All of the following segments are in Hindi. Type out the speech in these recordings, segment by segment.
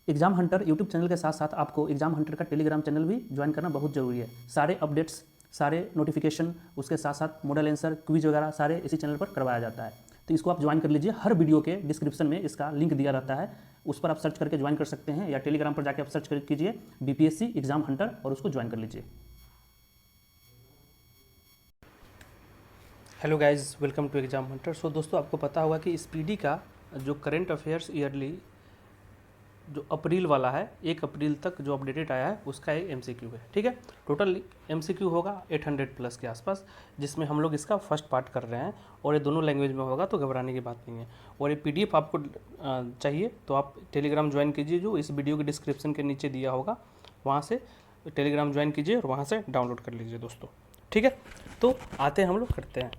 एग्जाम हंटर यूट्यूब चैनल के साथ साथ आपको एग्जाम हंटर का टेलीग्राम चैनल भी ज्वाइन करना बहुत ज़रूरी है। सारे अपडेट्स, सारे नोटिफिकेशन, उसके साथ साथ मॉडल आंसर, क्विज वगैरह सारे इसी चैनल पर करवाया जाता है। तो इसको आप ज्वाइन कर लीजिए। हर वीडियो के डिस्क्रिप्शन में इसका लिंक दिया रहता है, उस पर आप सर्च करके ज्वाइन कर सकते हैं, या टेलीग्राम पर जाकर आप सर्च कीजिए बीपीएससी एग्जाम हंटर और उसको ज्वाइन कर लीजिए। Hello guys, welcome to exam hunter. So दोस्तों, आपको पता होगा कि स्पीडी का जो करंट अफेयर्स ईयरली जो अप्रैल वाला है, 1 अप्रैल तक जो अपडेटेड आया है उसका एक एमसीक्यू है। ठीक है, टोटल एमसीक्यू होगा 800 प्लस के आसपास, जिसमें हम लोग इसका फर्स्ट पार्ट कर रहे हैं और ये दोनों लैंग्वेज में होगा, तो घबराने की बात नहीं है। और ये पीडीएफ आपको चाहिए तो आप टेलीग्राम ज्वाइन कीजिए, जो इस वीडियो के डिस्क्रिप्शन के नीचे दिया होगा, वहाँ से टेलीग्राम ज्वाइन कीजिए और वहाँ से डाउनलोड कर लीजिए दोस्तों। ठीक है, तो आते हैं हम लोग करते हैं।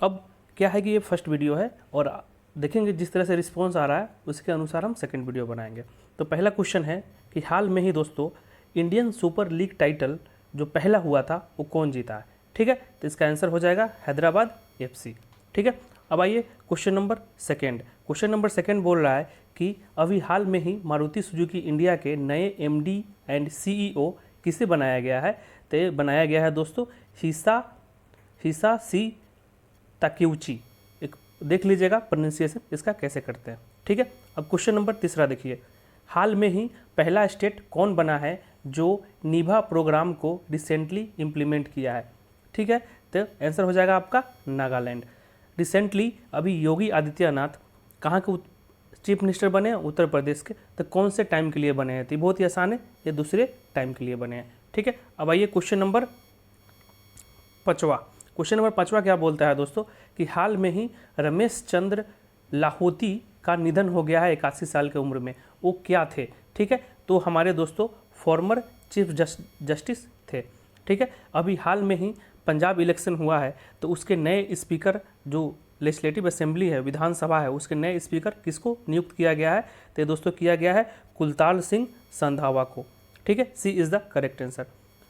अब क्या है कि ये फर्स्ट वीडियो है और देखेंगे जिस तरह से रिस्पॉन्स आ रहा है उसके अनुसार हम सेकंड वीडियो बनाएंगे। तो पहला क्वेश्चन है कि हाल में ही दोस्तों इंडियन सुपर लीग टाइटल जो पहला हुआ था वो कौन जीता है। ठीक है, तो इसका आंसर हो जाएगा हैदराबाद एफसी। ठीक है, अब आइए question number second. Question number second बोल रहा है कि अभी हाल में ही मारुति सुजुकी इंडिया के नए एमडी एंड सीईओ किसे बनाया गया है। तो ये बनाया गया है दोस्तों हिसाशी ताकेउची। एक देख लीजिएगा प्रोनाउंसिएशन इसका कैसे करते हैं। ठीक है, अब क्वेश्चन नंबर तीसरा देखिए, हाल में ही पहला स्टेट कौन बना है जो निभा प्रोग्राम को रिसेंटली इम्प्लीमेंट किया है। ठीक है, तो आंसर हो जाएगा आपका नागालैंड। रिसेंटली अभी योगी आदित्यनाथ कहाँ के चीफ मिनिस्टर बने हैं, उत्तर प्रदेश के। तो कौन से टाइम के लिए बने हैं, तो बहुत ही आसान है, ये दूसरे टाइम के लिए बने हैं। ठीक है, अब आइए क्वेश्चन नंबर पाँचवा। क्वेश्चन नंबर पाँचवा क्या बोलता है दोस्तों कि हाल में ही रमेश चंद्र लाहोटी का निधन हो गया है 81 साल की उम्र में। वो क्या थे। ठीक है, तो हमारे दोस्तों फॉर्मर चीफ जस्टिस थे। ठीक है, अभी हाल में ही पंजाब इलेक्शन हुआ है, तो उसके नए स्पीकर जो लेजिस्लेटिव असेंबली है, विधानसभा है, उसके नए स्पीकर किसको नियुक्त किया गया है। तो दोस्तों किया गया है कुलतार सिंह संधावा को। ठीक है, C is the correct answer.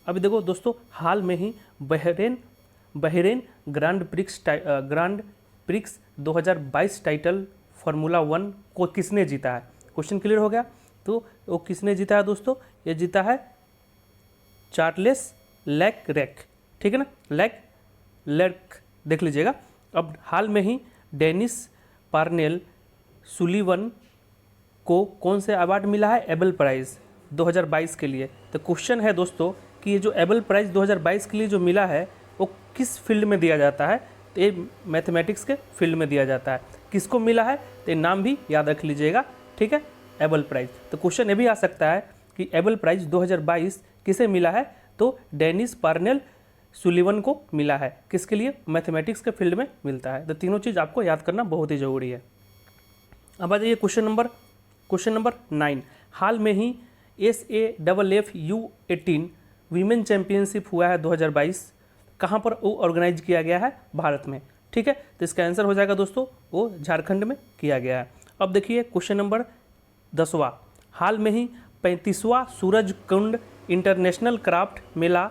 अभी देखो दोस्तों, हाल में ही Bahrain grand prix 2022 title formula 1 को किसने जीता है। क्वेश्चन क्लियर हो गया। तो वो किसने जीता है दोस्तों, ये जीता है चार्ल्स लेक्लेर्क। ठीक है ना, लेक्लेर्क देख लीजिएगा। अब हाल में ही डेनिस पार्नेल सुलिवन को कौन से अवार्ड मिला है, एबल प्राइज़ 2022 के लिए। तो क्वेश्चन है दोस्तों कि ये जो एबल प्राइज़ 2022 के लिए जो मिला है वो किस फील्ड में दिया जाता है। तो ये मैथमेटिक्स के फील्ड में दिया जाता है। किसको मिला है, तो नाम भी याद रख लीजिएगा। ठीक है, एबल प्राइज़। तो क्वेश्चन ये भी आ सकता है कि एबल प्राइज़ 2022 किसे मिला है, तो डेनिस पार्नेल सुलिवन को मिला है। किसके लिए, मैथमेटिक्स के फील्ड में मिलता है। तो तीनों चीज़ आपको याद करना बहुत ही ज़रूरी है। अब आ जाइए क्वेश्चन नंबर 9। हाल में ही SAFFU18 वीमेन चैम्पियनशिप हुआ है 2022, कहाँ पर वो ऑर्गेनाइज किया गया है, भारत में। ठीक है, तो इसका आंसर हो जाएगा दोस्तों वो झारखंड में किया गया है। अब देखिए क्वेश्चन नंबर 10वां। हाल में ही 35वां सूरज कुंड इंटरनेशनल क्राफ्ट मेला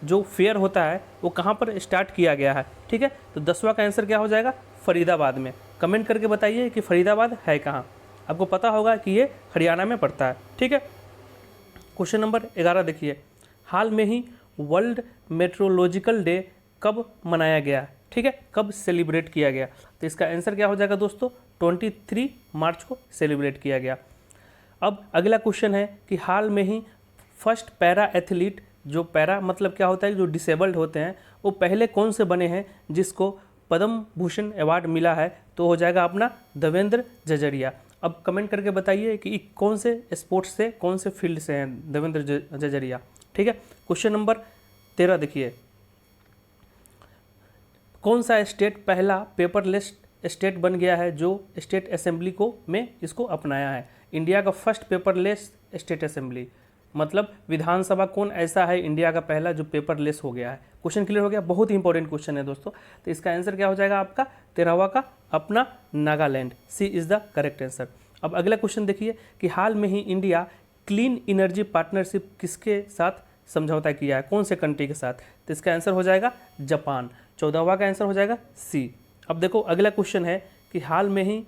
जो फेयर होता है वो कहाँ पर स्टार्ट किया गया है। ठीक है, तो 10वां का आंसर क्या हो जाएगा, फरीदाबाद में। कमेंट करके बताइए कि फरीदाबाद है कहाँ। आपको पता होगा कि ये हरियाणा में पड़ता है। ठीक है, क्वेश्चन नंबर 11 देखिए, हाल में ही वर्ल्ड मेट्रोलॉजिकल डे कब मनाया गया। ठीक है, कब सेलिब्रेट किया गया। तो इसका आंसर क्या हो जाएगा दोस्तों, 23 मार्च को सेलिब्रेट किया गया। अब अगला क्वेश्चन है कि हाल में ही फर्स्ट पैरा एथलीट, जो पैरा मतलब क्या होता है, जो डिसेबल्ड होते हैं, वो पहले कौन से बने हैं जिसको पद्म भूषण अवार्ड मिला है। तो हो जाएगा अपना देवेंद्र जजरिया। अब कमेंट करके बताइए कि कौन से स्पोर्ट्स से, कौन से फील्ड से हैं देवेंद्र जजरिया। ठीक है, क्वेश्चन नंबर 13 देखिए, कौन सा स्टेट पहला पेपरलेस स्टेट बन गया है जो स्टेट असेंबली को में इसको अपनाया है। इंडिया का फर्स्ट पेपरलेस स्टेट असेंबली, मतलब विधानसभा कौन ऐसा है इंडिया का पहला जो पेपरलेस हो गया है। क्वेश्चन क्लियर हो गया, बहुत ही इंपॉर्टेंट क्वेश्चन है दोस्तों। तो इसका आंसर क्या हो जाएगा आपका 13वां का अपना नागालैंड। सी इज़ द करेक्ट आंसर। अब अगला क्वेश्चन देखिए कि हाल में ही इंडिया क्लीन एनर्जी पार्टनरशिप किसके साथ समझौता किया है, कौन से कंट्री के साथ। तो इसका आंसर हो जाएगा जापान। 14वां का आंसर हो जाएगा सी। अब देखो अगला क्वेश्चन है कि हाल में ही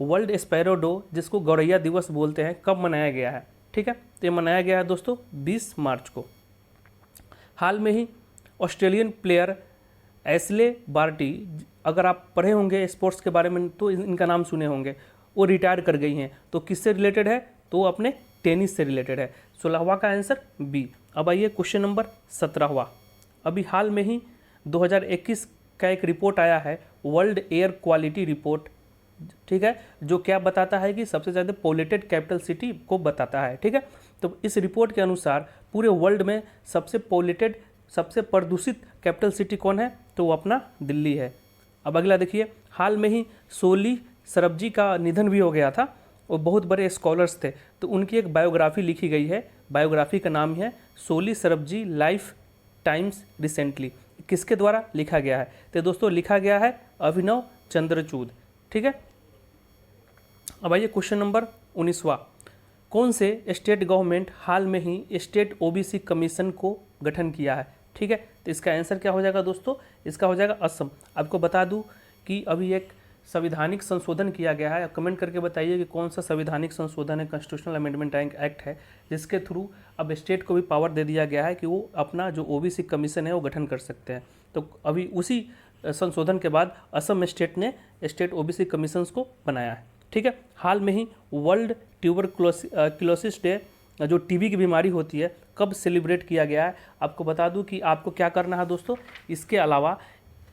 वर्ल्ड स्पैरो डे, जिसको गौरैया दिवस बोलते हैं, कब मनाया गया है? ठीक है, तो ये मनाया गया है दोस्तों 20 मार्च को। हाल में ही ऑस्ट्रेलियन प्लेयर एशले बार्टी, अगर आप पढ़े होंगे स्पोर्ट्स के बारे में तो इनका नाम सुने होंगे, वो रिटायर कर गई हैं। तो किससे रिलेटेड है? तो वो अपने टेनिस से रिलेटेड है। 16वां का आंसर बी। अब आइए क्वेश्चन नंबर 17वां। अभी हाल में ही 2021 का एक रिपोर्ट आया है, वर्ल्ड एयर क्वालिटी रिपोर्ट, ठीक है, जो क्या बताता है कि सबसे ज़्यादा पोल्यूटेड कैपिटल सिटी को बताता है। ठीक है, तो इस रिपोर्ट के अनुसार पूरे वर्ल्ड में सबसे पोल्यूटेड, सबसे प्रदूषित कैपिटल सिटी कौन है? तो वो अपना दिल्ली है। अब अगला देखिए, हाल में ही सोली सरबजी का निधन भी हो गया था। वो बहुत बड़े स्कॉलर्स थे, तो उनकी एक बायोग्राफी लिखी गई है। बायोग्राफी का नाम है सोली सरबजी लाइफ टाइम्स रिसेंटली। किसके द्वारा लिखा गया है? तो दोस्तों लिखा गया है अभिनव चंद्रचूड। ठीक है, अब आइए क्वेश्चन नंबर 19वां। कौन से स्टेट गवर्नमेंट हाल में ही स्टेट ओबीसी कमीशन को गठन किया है? ठीक है, तो इसका आंसर क्या हो जाएगा दोस्तों? इसका हो जाएगा असम। आपको बता दूं कि अभी एक संविधानिक संशोधन किया गया है। कमेंट करके बताइए कि कौन सा संविधानिक संशोधन है, कॉन्स्टिट्यूशनल अमेंडमेंट एक्ट है, जिसके थ्रू अब स्टेट को भी पावर दे दिया गया है कि वो अपना जो ओबीसी कमीशन है वो गठन कर सकते हैं। तो अभी उसी संशोधन के बाद असम स्टेट ने स्टेट ओबीसी कमीशंस को बनाया है। ठीक है, हाल में ही वर्ल्ड ट्यूबरक्लोसिस डे, जो टीबी की बीमारी होती है, कब सेलिब्रेट किया गया है? आपको बता दूं कि आपको क्या करना है दोस्तों, इसके अलावा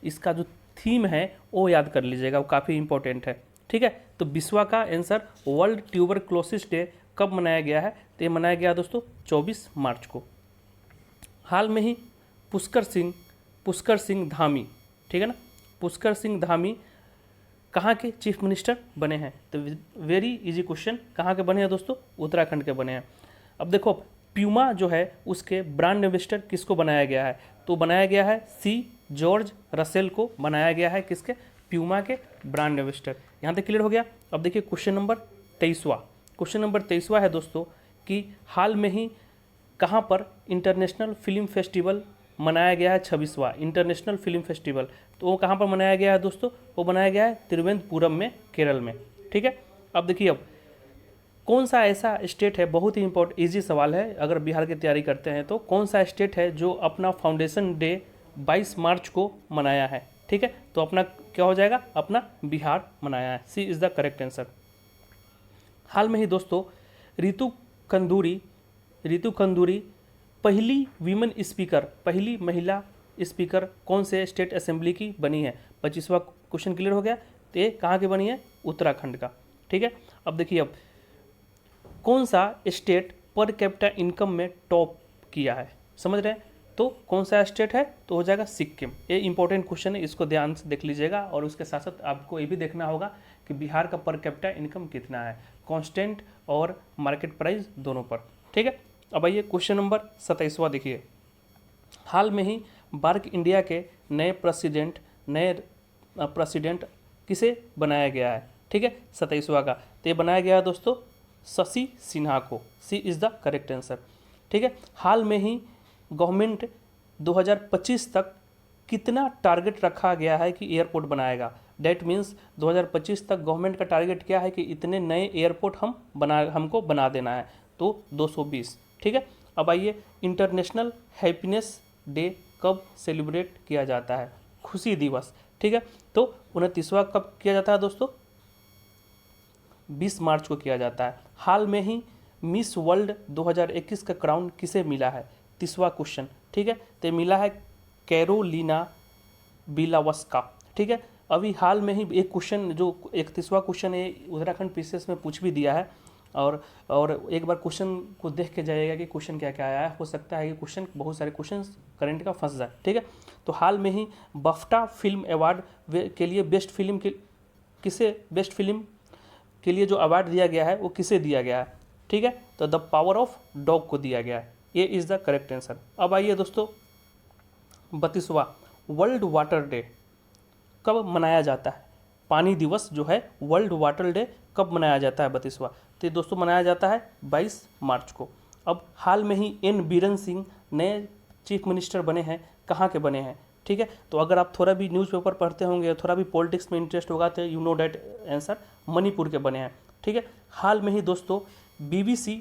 इसका जो थीम है वो याद कर लीजिएगा, वो काफ़ी इंपॉर्टेंट है। ठीक है, तो 20वां का आंसर वर्ल्ड ट्यूबरक्लोसिस डे कब मनाया गया है? तो ये मनाया गया दोस्तों 24 मार्च को। हाल में ही पुष्कर सिंह धामी, ठीक है ना, पुष्कर सिंह धामी कहाँ के चीफ मिनिस्टर बने हैं? तो वेरी इजी क्वेश्चन, कहाँ के बने हैं दोस्तों? उत्तराखंड के बने हैं। अब देखो, प्यूमा जो है उसके ब्रांड एम्बेसडर किसको बनाया गया है? तो बनाया गया है सी जॉर्ज रसेल को बनाया गया है। किसके? प्यूमा के ब्रांड एम्बेसडर। यहाँ तक क्लियर हो गया। अब देखिए क्वेश्चन नंबर 23वां। क्वेश्चन नंबर 23वां है दोस्तों कि हाल में ही कहाँ पर इंटरनेशनल फिल्म फेस्टिवल मनाया गया है? 26वां इंटरनेशनल फिल्म फेस्टिवल। तो वो कहाँ पर मनाया गया है दोस्तों? वो बनाया गया है तिरुवनंतपुरम में, केरल में। ठीक है, अब देखिए, अब कौन सा ऐसा स्टेट है, बहुत ही इंपॉर्टेंट इजी सवाल है अगर बिहार की तैयारी करते हैं तो, कौन सा स्टेट है जो अपना फाउंडेशन डे 22 मार्च को मनाया है? ठीक है, तो अपना क्या हो जाएगा? अपना बिहार मनाया है। C is the correct answer. हाल में ही दोस्तों रितु कंदूरी पहली वीमेन स्पीकर, पहली महिला स्पीकर कौन से स्टेट असेंबली की बनी है? 25वां क्वेश्चन क्लियर हो गया। तो ये कहाँ की बनी है? उत्तराखंड का। ठीक है, अब देखिए, अब कौन सा स्टेट पर कैपिटा इनकम में टॉप किया है? समझ रहे हैं? तो कौन सा स्टेट है? तो हो जाएगा सिक्किम। ये इंपॉर्टेंट क्वेश्चन है, इसको ध्यान से देख लीजिएगा। और उसके साथ साथ आपको ये भी देखना होगा कि बिहार का पर कैपिटा इनकम कितना है, कांस्टेंट और मार्केट प्राइस दोनों पर। ठीक है, अब आइए क्वेश्चन नंबर 27वां देखिए। हाल में ही बार्क इंडिया के नए प्रेसिडेंट किसे बनाया गया है? ठीक है, 27वां का। तो ये बनाया गया है दोस्तों शशि सिन्हा को। सी इज़ द करेक्ट आंसर। ठीक है, हाल में ही गवर्नमेंट 2025 तक कितना टारगेट रखा गया है कि एयरपोर्ट बनाएगा? डेट मीन्स 2025 तक गवर्नमेंट का टारगेट क्या है कि इतने नए एयरपोर्ट हमको बना देना है। तो 220। ठीक है, अब आइए, इंटरनेशनल हैप्पीनेस डे कब सेलिब्रेट किया जाता है? खुशी दिवस। ठीक है, तो 29वां कब किया जाता है दोस्तों? 20 मार्च को किया जाता है। हाल में ही मिस वर्ल्ड 2021 का क्राउन किसे मिला है? 30वां क्वेश्चन। ठीक है, तो मिला है कैरोलिना बिलावस्का। ठीक है, अभी हाल में ही एक क्वेश्चन, जो 31वां क्वेश्चन है, उत्तराखंड पीसीएस में पूछ भी दिया है। और एक बार क्वेश्चन को देख के जाइएगा कि क्वेश्चन क्या क्या आया है। हो सकता है कि क्वेश्चन, बहुत सारे क्वेश्चन करंट का फंस जाए। ठीक है, तो हाल में ही बफ्टा फिल्म अवार्ड के लिए बेस्ट फिल्म के लिए जो अवार्ड दिया गया है वो किसे दिया गया है? ठीक है, तो द पावर ऑफ डॉग को दिया गया है। ये इज़ द करेक्ट आंसर। अब आइए दोस्तों 32वां वर्ल्ड वाटर डे कब मनाया जाता है? पानी दिवस जो है, वर्ल्ड वाटर डे कब मनाया जाता है? 32वां। तो दोस्तों मनाया जाता है 22 मार्च को। अब हाल में ही एन बीरेन सिंह नए चीफ मिनिस्टर बने हैं। कहाँ के बने हैं? ठीक है। तो अगर आप थोड़ा भी न्यूज़पेपर पढ़ते होंगे, थोड़ा भी पॉलिटिक्स में इंटरेस्ट होगा, तो you know that answer Manipur के बने हैं, ठीक है। हाल में ही दोस्तों BBC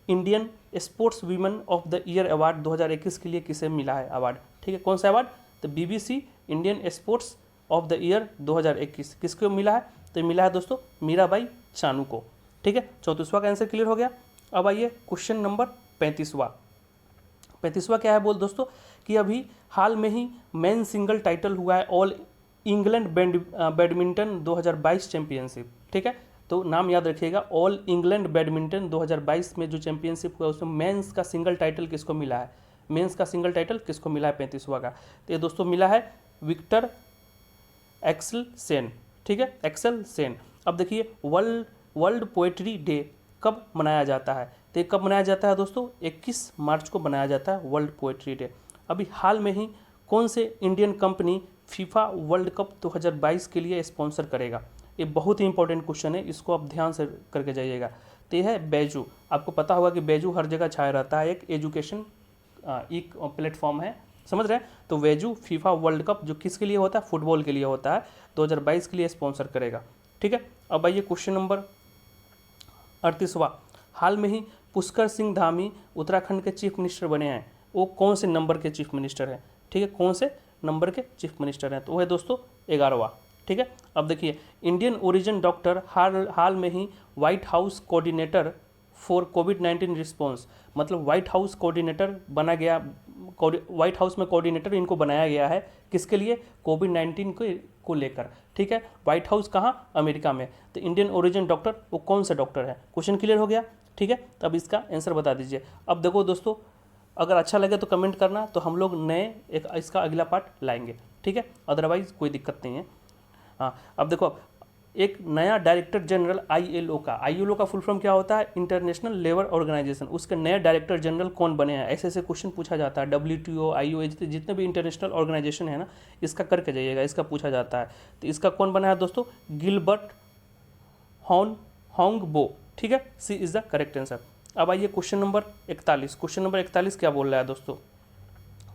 Indian sports women of the year award 2021 के लिए किसे मिला है अवार्ड, ठीक है। कौन सा अवार्ड? तो BBC Indian sports of the year 2021 किसको मिला है? तो मिला है दोस्तों मीराबाई चानू को, ठीक है। 34वां का आंसर क्लियर हो गया। अब आइए क्वेश्चन नंबर 35वां क्या है बोल दोस्तों कि अभी हाल में ही मेन सिंगल टाइटल हुआ है ऑल इंग्लैंड बैडमिंटन 2022 चैंपियनशिप, ठीक है। तो नाम याद रखिएगा, ऑल इंग्लैंड बैडमिंटन 2022 में जो चैंपियनशिप हुआ उसमें मेंस का सिंगल टाइटल किसको मिला है? मेंस का सिंगल टाइटल किसको मिला है 35वां का? तो ये दोस्तों मिला है विक्टर एक्सल सेन, ठीक है, एक्सल सेन। अब देखिए वर्ल्ड पोएट्री डे कब मनाया जाता है? तो ये कब मनाया जाता है दोस्तों? 21 मार्च को मनाया जाता है वर्ल्ड पोएट्री डे। अभी हाल में ही कौन से Indian company FIFA world cup 2022 के लिए स्पॉन्सर करेगा? ये बहुत ही इंपॉर्टेंट क्वेश्चन है, इसको आप ध्यान से करके जाइएगा। तो ये है बैजू। आपको पता होगा कि बैजू हर जगह छाया रहता है, एक एजुकेशन एक प्लेटफॉर्म है, समझ रहे हैं। तो बैजू फीफा वर्ल्ड कप जो किसके लिए होता है? फुटबॉल के लिए होता है, 2022 के लिए स्पॉन्सर करेगा, ठीक है। अब आइए क्वेश्चन नंबर 38वां। हाल में ही पुष्कर सिंह धामी उत्तराखंड के चीफ मिनिस्टर बने हैं, वो कौन से नंबर के चीफ मिनिस्टर हैं? ठीक है, कौन से नंबर के चीफ मिनिस्टर हैं? तो वो है दोस्तों 11वां, ठीक है। अब देखिए इंडियन ओरिजिन डॉक्टर हाल में ही व्हाइट हाउस कोऑर्डिनेटर फॉर कोविड-19 रिस्पॉन्स, मतलब व्हाइट हाउस कोऑर्डिनेटर बना गया, व्हाइट हाउस में कोऑर्डिनेटर इनको बनाया गया है किसके लिए? कोविड-19 को लेकर, ठीक है। व्हाइट हाउस कहाँ? अमेरिका में। तो इंडियन ओरिजिन डॉक्टर वो कौन सा डॉक्टर है? क्वेश्चन क्लियर हो गया, ठीक है। तो अब इसका आंसर बता दीजिए। अब देखो दोस्तों, अगर अच्छा लगे तो कमेंट करना, तो हम लोग नए एक इसका अगला पार्ट लाएंगे, ठीक है। अदरवाइज कोई दिक्कत नहीं है। हाँ, अब देखो एक नया डायरेक्टर जनरल ILO का फुल फॉर्म क्या होता है? International labour organisation. उसके नए डायरेक्टर जनरल कौन बने हैं? ऐसे ऐसे क्वेश्चन पूछा जाता है। WTO, IOA जितने भी इंटरनेशनल ऑर्गेनाइजेशन है ना, इसका करके जाइएगा, इसका पूछा जाता है। तो इसका कौन बना है दोस्तों? गिलबर्ट होंगबो, ठीक है। C is the correct answer. अब आइए क्वेश्चन नंबर 41। क्वेश्चन नंबर 41 क्या बोल रहा है दोस्तों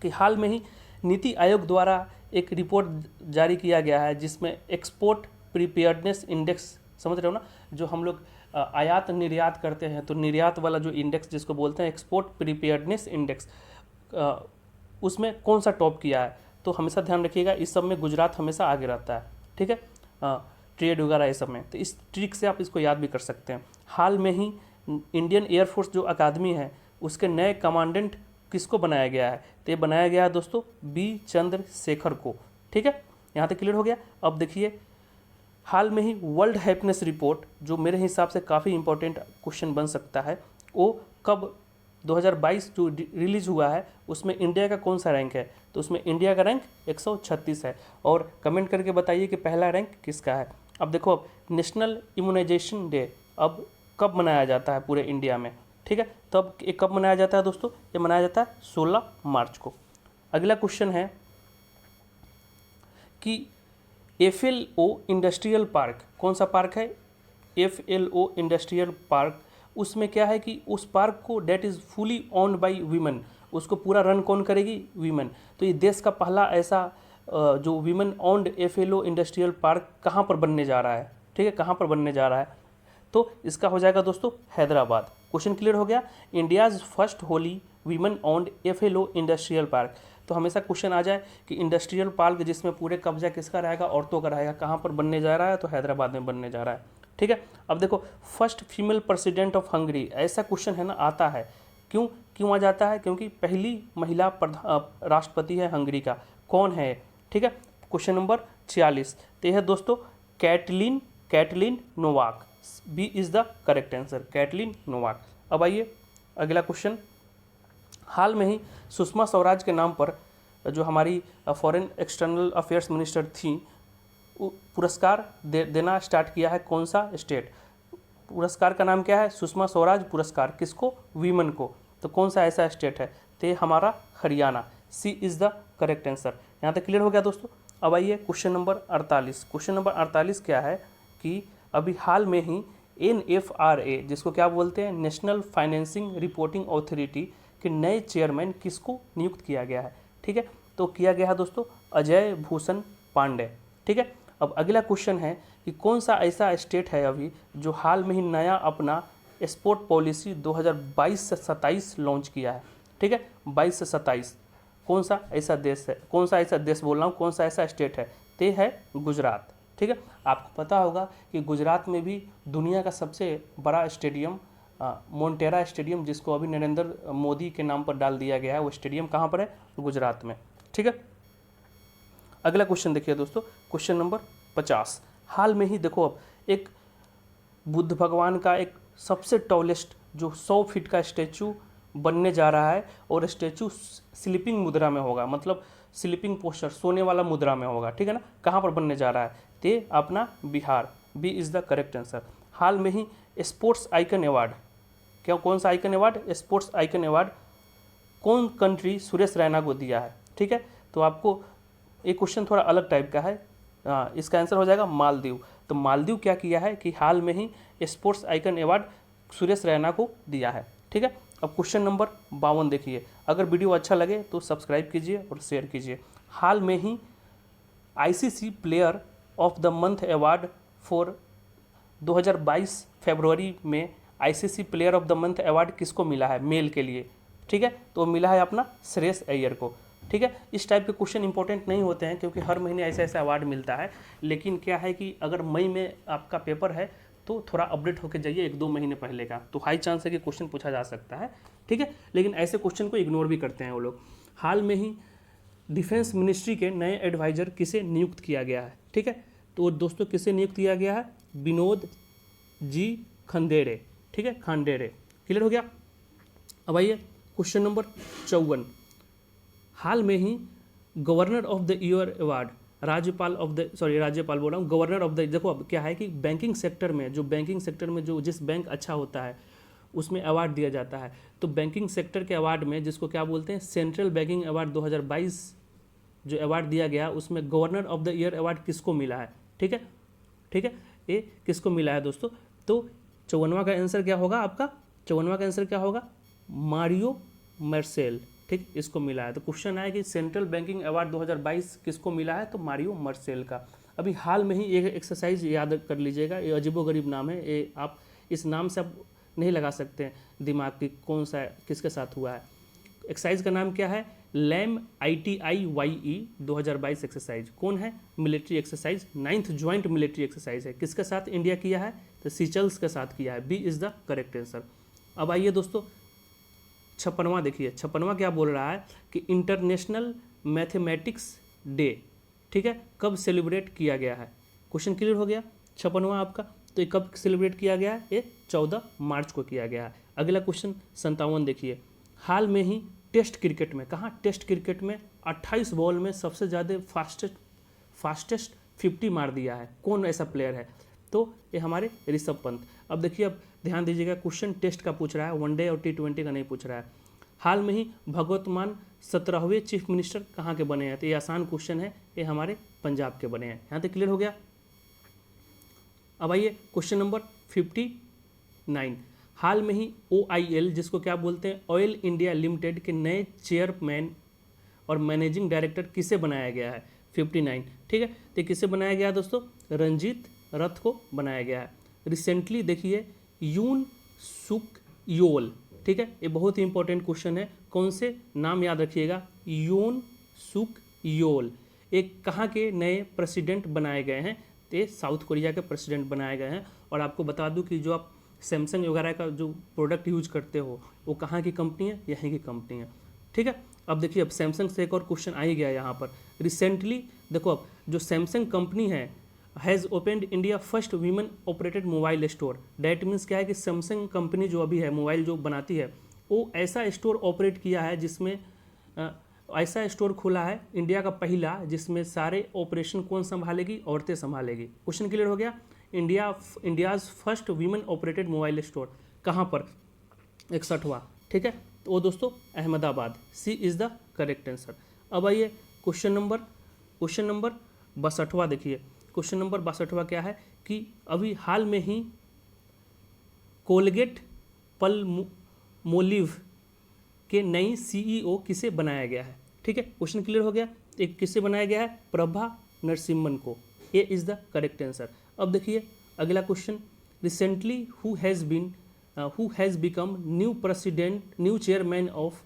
कि हाल में ही नीति आयोग द्वारा एक रिपोर्ट जारी किया गया है जिसमें एक्सपोर्ट प्रिपेयर्डनेस इंडेक्स, समझ रहे हो ना, जो हम लोग आयात निर्यात करते हैं, तो निर्यात वाला जो इंडेक्स जिसको बोलते हैं एक्सपोर्ट प्रिपेयर्डनेस इंडेक्स, उसमें कौन सा टॉप किया है? तो हमेशा ध्यान रखिएगा, इस सब में गुजरात हमेशा आगे रहता है, ठीक है, ट्रेड वगैरह ये सब में। तो इस ट्रिक से आप इसको याद भी कर सकते हैं। हाल में ही इंडियन एयरफोर्स जो अकादमी है उसके नए कमांडेंट किसको बनाया गया है? तो ये बनाया गया है दोस्तों B चंद्रशेखर को, ठीक है। यहाँ तक क्लियर हो गया। अब देखिए हाल में ही वर्ल्ड हैप्पीनेस रिपोर्ट, जो मेरे हिसाब से काफ़ी इंपॉर्टेंट क्वेश्चन बन सकता है, वो कब 2022 जो रिलीज हुआ है उसमें इंडिया का कौन सा रैंक है? तो उसमें इंडिया का रैंक 136 है। और कमेंट करके बताइए कि पहला रैंक किसका है। अब देखो, अब नेशनल इम्यूनाइजेशन डे अब कब मनाया जाता है पूरे इंडिया में, ठीक है। तो अब ये कब मनाया जाता है दोस्तों? ये मनाया जाता है 16 मार्च को। अगला क्वेश्चन है कि FLO इंडस्ट्रियल पार्क, कौन सा पार्क है? FLO इंडस्ट्रियल पार्क, उसमें क्या है कि उस पार्क को that is fully owned by women, उसको पूरा रन कौन करेगी? वीमेन। तो ये देश का पहला ऐसा जो women owned FLO industrial park कहाँ पर बनने जा रहा है, ठीक है, कहाँ पर बनने जा रहा है? तो इसका हो जाएगा दोस्तों हैदराबाद। क्वेश्चन क्लियर हो गया। India's first Holi women owned FLO industrial park. तो हमेशा क्वेश्चन आ जाए कि इंडस्ट्रियल पार्क जिसमें पूरे कब्जा किसका रहेगा? औरतों का रहेगा, कहाँ पर बनने जा रहा है? तो हैदराबाद में बनने जा रहा है, ठीक है। अब देखो first female president of Hungary, ऐसा क्वेश्चन है ना, आता है, क्यों आ जाता है? क्योंकि पहली महिला राष्ट्रपति है हंगरी का, कौन है? ठीक है, क्वेश्चन नंबर 46। तो यह है दोस्तों Katalin Novak. B is the correct answer, Katalin Novak. अब आइए अगला क्वेश्चन। हाल में ही सुषमा स्वराज के नाम पर जो हमारी फॉरेन एक्सटर्नल अफेयर्स मिनिस्टर थी, पुरस्कार देना स्टार्ट किया है, कौन सा स्टेट? पुरस्कार का नाम क्या है? सुषमा स्वराज पुरस्कार। किसको? वीमेन को। तो कौन सा ऐसा स्टेट है? तो हमारा Haryana. C is the correct answer. यहाँ तक क्लियर हो गया दोस्तों। अब आइए क्वेश्चन नंबर 48। क्वेश्चन नंबर 48 क्या है कि अभी हाल में ही NFRA, जिसको क्या बोलते हैं, नेशनल फाइनेंसिंग रिपोर्टिंग अथॉरिटी के नए चेयरमैन किसको नियुक्त किया गया है? ठीक है, तो किया गया है दोस्तों अजय भूषण पांडे। ठीक है, अब अगला क्वेश्चन है कि कौन सा ऐसा स्टेट है अभी जो हाल में ही नया अपना स्पोर्ट पॉलिसी 2022 से 27 लॉन्च किया है। ठीक है, 22 से 27 कौन सा ऐसा देश है, कौन सा ऐसा देश बोल रहा हूँ, कौन सा ऐसा स्टेट है, ते है गुजरात। ठीक है, आपको पता होगा कि गुजरात में भी दुनिया का सबसे बड़ा स्टेडियम मोन्टेरा स्टेडियम, जिसको अभी नरेंद्र मोदी के नाम पर डाल दिया गया है, वो स्टेडियम कहाँ पर है, गुजरात में। ठीक है, अगला क्वेश्चन देखिए दोस्तों, क्वेश्चन नंबर 50। हाल में ही देखो अब एक बुद्ध भगवान का एक सबसे टॉलेस्ट जो 100 फीट का स्टैचू बनने जा रहा है, और स्टैचू स्लीपिंग मुद्रा में होगा, मतलब स्लीपिंग पोस्चर, सोने वाला मुद्रा में होगा। ठीक है ना, कहाँ पर बनने जा रहा है, ते अपना Bihar, B is the correct answer. हाल में ही स्पोर्ट्स आइकन अवार्ड, क्या कौन सा icon award, sports icon award कौन कंट्री सुरेश रैना को दिया है। ठीक है, तो आपको एक क्वेश्चन थोड़ा अलग टाइप का है, इसका आंसर हो जाएगा मालदीव। तो मालदीव क्या किया है कि हाल में ही sports icon award Suresh Raina को दिया है। ठीक है, अब क्वेश्चन नंबर 52 देखिए। अगर वीडियो अच्छा लगे तो सब्सक्राइब कीजिए और शेयर कीजिए। हाल में ही ICC player of the month award for 2022 फरवरी में ICC player of the month award किसको मिला है, मेल के लिए। ठीक है, तो मिला है अपना श्रेयस अय्यर को। ठीक है, इस टाइप के क्वेश्चन इंपॉर्टेंट नहीं होते हैं क्योंकि हर महीने ऐसा ऐसा अवार्ड मिलता है, लेकिन क्या है कि अगर मई में आपका पेपर है तो थोड़ा अपडेट होकर जाइए 1-2 महीने पहले का, तो हाई चांस है कि क्वेश्चन पूछा जा सकता है। ठीक है, लेकिन ऐसे क्वेश्चन को इग्नोर भी करते हैं वो लोग। हाल में ही डिफेंस मिनिस्ट्री के नए एडवाइजर किसे नियुक्त किया गया है। ठीक है, तो दोस्तों किसे नियुक्त किया गया है, विनोद जी खंडेरे। ठीक है, खांडेरे, क्लियर हो गया। अब आइए क्वेश्चन नंबर 54। हाल में ही governor of the year award, राज्यपाल बोल रहा हूँ, गवर्नर ऑफ द, देखो अब क्या है कि बैंकिंग सेक्टर में जो जिस बैंक अच्छा होता है उसमें अवार्ड दिया जाता है। तो बैंकिंग सेक्टर के अवार्ड में जिसको क्या बोलते हैं, सेंट्रल बैंकिंग अवार्ड 2022 जो अवार्ड दिया गया उसमें governor of the year award किसको मिला है। ठीक है, ये किसको मिला है दोस्तों, तो 54वां का आंसर क्या होगा आपका, 54वां का आंसर क्या होगा, मारियो मार्सेल। ठीक, इसको मिला है। तो क्वेश्चन है कि सेंट्रल बैंकिंग अवार्ड 2022 किसको मिला है, तो मारियो मार्सेल का। अभी हाल में ही एक एक्सरसाइज याद कर लीजिएगा, ये अजीबोगरीब नाम है, ये आप इस नाम से आप नहीं लगा सकते हैं दिमाग की कौन सा किसके साथ हुआ है। एक्सरसाइज का नाम क्या है, लैम ITIYE 2022 एक्सरसाइज। कौन है, military exercise, 9th joint military exercise है। किसके साथ इंडिया किया है, तो सीचल्स के साथ किया है, B is the correct answer. अब आइए दोस्तों 56वां देखिए। 56वां क्या बोल रहा है कि इंटरनेशनल मैथमेटिक्स डे, ठीक है, कब सेलिब्रेट किया गया है। क्वेश्चन क्लियर हो गया 56वां आपका। तो ये कब सेलिब्रेट किया गया है, ये 14 मार्च को किया गया है। अगला क्वेश्चन 57 देखिए। हाल में ही टेस्ट क्रिकेट में, कहाँ, टेस्ट क्रिकेट में 28 बॉल में सबसे ज़्यादा फास्टेस्ट 50 मार दिया है, कौन ऐसा प्लेयर है, तो ये हमारे ऋषभ पंत। अब देखिए, अब ध्यान दीजिएगा, क्वेश्चन टेस्ट का पूछ रहा है, वनडे और T20 का नहीं पूछ रहा है। हाल में ही भगवंत मान 17वें चीफ मिनिस्टर कहाँ के बने हैं, तो ये आसान क्वेश्चन है, ये हमारे पंजाब के बने हैं। यहाँ तक क्लियर हो गया। अब आइए क्वेश्चन नंबर 59। हाल में ही OIL, जिसको क्या बोलते हैं, ऑयल इंडिया लिमिटेड के नए चेयरमैन और मैनेजिंग डायरेक्टर किसे बनाया गया है, 59। ठीक है, तो किसे बनाया गया है दोस्तों, रंजीत रथ को बनाया गया है। रिसेंटली देखिए यून सुक योल, ठीक है, ये बहुत ही इंपॉर्टेंट क्वेश्चन है, कौन से नाम याद रखिएगा, यून सुक योल, एक कहाँ के नए प्रेसिडेंट बनाए गए हैं, तो साउथ कोरिया के प्रेसिडेंट बनाए गए हैं। और आपको बता दूं कि जो आप सैमसंग वगैरह का जो प्रोडक्ट यूज करते हो वो कहाँ की कंपनी है, यहीं की कंपनी है। ठीक है, अब देखिए, अब सैमसंग से एक और क्वेश्चन आ ही गया यहाँ पर। रिसेंटली देखो, अब जो सैमसंग कंपनी है has opened India first women operated mobile store. That means क्या है कि सैमसंग कंपनी जो अभी है मोबाइल जो बनाती है, वो ऐसा स्टोर ऑपरेट किया है जिसमें ऐसा स्टोर खुला है इंडिया का पहला, जिसमें सारे ऑपरेशन कौन संभालेगी, औरतें संभालेगी। क्वेश्चन क्लियर हो गया। India's first women operated mobile store कहाँ पर, 61वां। ठीक है, तो वो दोस्तों अहमदाबाद, सी इज़ द करेक्ट आंसर। अब आइए क्वेश्चन नंबर 62 देखिए। क्वेश्चन नंबर 62 क्या है कि अभी हाल में ही कोलगेट पल्मोलिव के नई CEO किसे बनाया गया है। ठीक है, क्वेश्चन क्लियर हो गया। एक किससे बनाया गया है? प्रभा नरसिम्हन को। A is the correct answer. अब देखिए अगला question, recently who has become new chairman of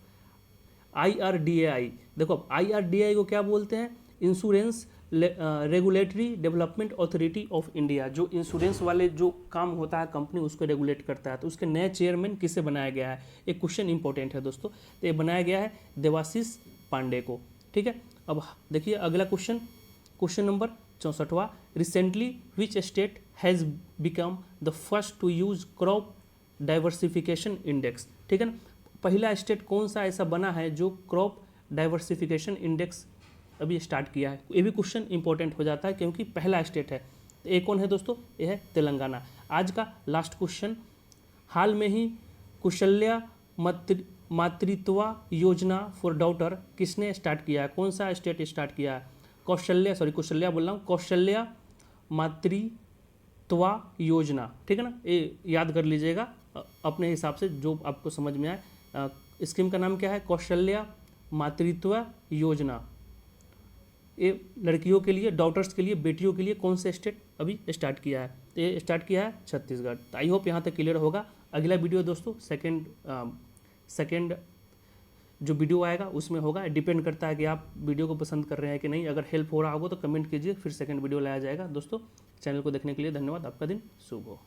IRDAI। देखो अब IRDAI को क्या बोलते हैं? Insurance regulatory development authority of India. जो इंश्योरेंस वाले जो काम होता है कंपनी उसको रेगुलेट करता है, तो उसके नए चेयरमैन किसे बनाया गया है? एक क्वेश्चन इंपॉर्टेंट है दोस्तों। तो ये बनाया गया है देवाशीष पांडे को। ठीक है, अब देखिए अगला क्वेश्चन, क्वेश्चन नंबर 64वां, recently which state has become the first to use crop diversification index. ठीक है ना, पहला स्टेट कौन सा ऐसा बना है जो क्रॉप डाइवर्सिफिकेशन इंडेक्स अभी स्टार्ट किया है? ये भी क्वेश्चन इंपॉर्टेंट हो जाता है क्योंकि पहला स्टेट है। तो ये कौन है दोस्तों? ये है तेलंगाना। आज का लास्ट क्वेश्चन, हाल में ही कौशल्या मातृत्व योजना फॉर डॉटर किसने स्टार्ट किया है? कौन सा स्टेट स्टार्ट किया है? कौशल्या बोल रहा हूँ, कौशल्या मातृत्व योजना। ठीक है ना, ये याद कर लीजिएगा अपने हिसाब से जो आपको समझ में आए। स्कीम का नाम क्या है? कौशल्या मातृत्व योजना। ये लड़कियों के लिए, डॉटर्स के लिए, बेटियों के लिए कौन से स्टेट अभी स्टार्ट किया है? ये स्टार्ट किया है छत्तीसगढ़। तो आई होप यहाँ तक क्लियर होगा। अगला वीडियो दोस्तों सेकेंड जो वीडियो आएगा उसमें होगा। डिपेंड करता है कि आप वीडियो को पसंद कर रहे हैं कि नहीं। अगर हेल्प हो रहा होगा तो कमेंट कीजिए, फिर सेकेंड वीडियो लाया जाएगा। दोस्तों चैनल को देखने के लिए धन्यवाद। आपका दिन शुभ हो।